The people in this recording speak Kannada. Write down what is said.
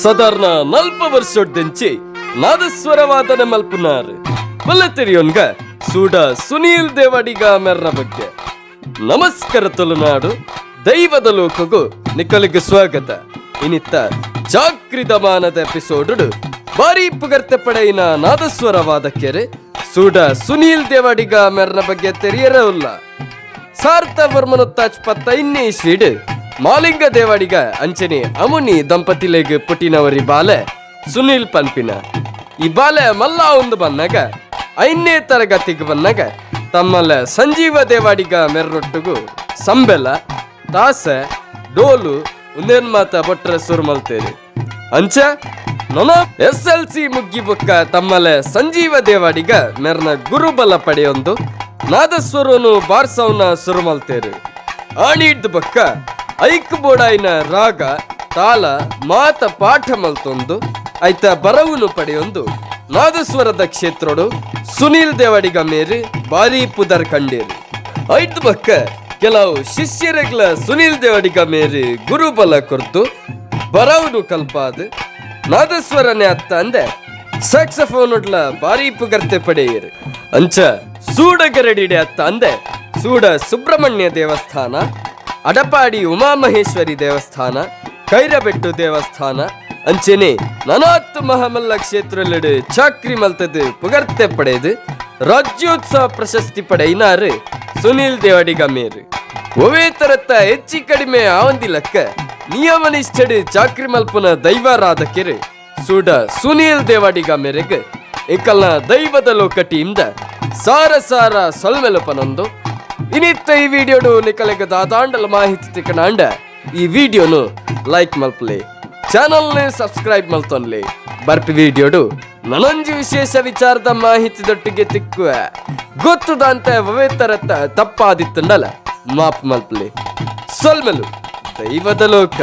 ಸಾಧಾರಣ 40 ವರ್ಷೊಡ್ದೆಂಚಿ ನಾದಸ್ವರವಾದನ ಮಲ್ಪುನಾರು ಬಲ್ಲತೆರಿಯೋನ್ಗ ಸೂಡ ಸುನೀಲ್ ದೇವಾಡಿಗ ಮೆರ್ರ ಬಗ್ಗೆ ನಮಸ್ಕಾರ ತುಳುನಾಡು ದೈವದ ಲೋಕಗೂ ನಿಖಲಿಗೆ ಸ್ವಾಗತ. ಇನಿತ್ತ ಜಾಗೃತಮಾನದ ಎಪಿಸೋಡ್ ಬಾರಿ ಪುಗರ್ತೆ ಪಡೆಯಿನ ನಾದಸ್ವರವಾದಕ್ಕೆರೆ ಸೂಡ ಸುನೀಲ್ ದೇವಾಡಿಗ ಮೆರ್ನ ಬಗ್ಗೆ ತೆರಿಯರವುಲ್ಲ. ಸಾರ್ಥ ವರ್ಮನೊತ್ತಾಚ್ ಪತ್ತೈನ್ನೇ ಇಸ್ವೀಡ್ ಮಾಲಿಂಗ ದೇವಾಡಿಗ ಅಂಚನೆ ಅಮುನಿ ದಂಪತಿಲೆಗ್ ಪುಟ್ಟಿನವರಿ ಬಾಲೆ ಸುನೀಲ್ ಪನ್ಪಿನ. ಈ ಬಾಲೆ ಮಲ್ಲ ಒಂದು ಬನ್ನಾಗ 5ನೇ ತರಗತಿಗೆ ಬಂದಾಗ ತಮ್ಮಲ್ಲ ಸಂಜೀವ ದೇವಾಡಿಗ ಮೆರ್ರೊಟ್ಟಿಗೂ ಸಂಬೆಲ ತಾಸೆ ಡೋಲು ಒಂದೇನ್ ಮಾತ ಬೊಟ್ರೆ ಸುರುಮಲ್ತೇರಿ ಅಂಚ ನೊನ SLC ಮುಗ್ಗಿ ಬೊಕ್ಕ ತಮ್ಮಲೆ ಸಂಜೀವ ದೇವಾಡಿಗ ಮೆರ್ನ ಗುರುಬಲ ಪಡೆಯೊಂದು ನಾದಸ್ವರನು ಬಾರ್ಸವನ ಸುರುಮಲ್ತೇರಿ ಆಣಿಡ್ ಬೊಕ್ಕ ಐಕ್ ಬೋಡಾಯಿನ ರಾಗ ತಾಲ ಮಾತ ಪಾಠ ಮಲ್ತೊಂದು ಐತ ಬರವುನು ಪಡೆಯೊಂದು ನಾದಸ್ವರದ ಕ್ಷೇತ್ರಡು ಸುನೀಲ್ ದೇವಾಡಿಗ ಮೇರಿ ಬಾರಿ ಪುದರ್ ಕಂಡೇರಿ. ಐದ್ ಬಕ್ಕ ಕೆಲವು ಶಿಷ್ಯರೆಗ್ಲ ಸುನೀಲ್ ದೇವಾಡಿಗ ಮೇರಿ ಗುರುಬಲ ಕೊರ್ತು ಬರವುನು ಕಲ್ಪಾದ ನಾದಸ್ವರನೇ ಅತ್ತ ಅಂದೆ ಸ್ಯಾಕ್ಸಫೋನುಡ್ಲ ಬಾರಿ ಪುಗರ್ತೆ ಪಡೆಯಿರು. ಅಂಚ ಸೂಡಗರಡಿಡೆ ಅತ್ತ ಅಂದೆ ಸೂಡ ಸುಬ್ರಹ್ಮಣ್ಯ ದೇವಸ್ಥಾನ, ಅಡಪಾಡಿ ಉಮಾಮಹೇಶ್ವರಿ ದೇವಸ್ಥಾನ, ಕೈರಬೆಟ್ಟು ದೇವಸ್ಥಾನ ಅಂಚೆನೆ ನನಾತ್ತು ಮಹಾಮಲ್ಲ ಕ್ಷೇತ್ರಲೆಡು ಚಾಕ್ರಿ ಮಲ್ತದು ಪುಗರ್ತೆ ಪಡೆದು ರಾಜ್ಯೋತ್ಸವ ಪ್ರಶಸ್ತಿ ಪಡೆಯಿನಾರು ಸುನೀಲ್ ದೇವಾಡಿಗ ಮೇರು. ಒವೇ ತರತ್ತ ಹೆಚ್ಚಿ ಕಡಿಮೆ ಆವಂದಿಲಕ್ಕ ನಿಯಮನಿಷ್ಠಡು ಚಾಕ್ರಿ ಮಲ್ಪನ ದೈವರಾದಕೆರೆ ಸೂಡ ಸುನೀಲ್ ದೇವಾಡಿಗ ಮೇರೆಗೆ ಏಕಲ್ನ ದೈವದ ಲೋಕ ಟೀಮ್ದ ಸಾರ ಸಾರ ಸೊಲ್ಮೆಲುಪನೊಂದು ಇನಿತ್ತ ಈ ವಿಡಿಯೋಡು ನಿಕಲೆಗ ದಾದಾಂಡಲ ಮಾಹಿತಿ ತಿಕ್ಕನಾಂಡ ಈ ವಿಡಿಯೋನು ಲೈಕ್ ಮಲ್ಪಲೆ, ಚಾನಲ್ನೇ ಸಬ್ಸ್ಕ್ರೈಬ್ ಮಲ್ತೊನ್ಲೆ. ಬರ್ಪಿ ವಿಡಿಯೋಡು ನನೊಂಜಿ ವಿಶೇಷ ವಿಚಾರದ ಮಾಹಿತಿದೊಟ್ಟಿಗೆ ತಿಕ್ಕುವ ಗೊತ್ತುದಂತ ಒವೇ ತರತ್ತ ತಪ್ಪಾದಿತ್ತಂಡಲ ಮಾಪ್ ಮಲ್ಪಲೆ. ಸೊಲ್ಮೆಲು ದೈವದ ಲೋಕ.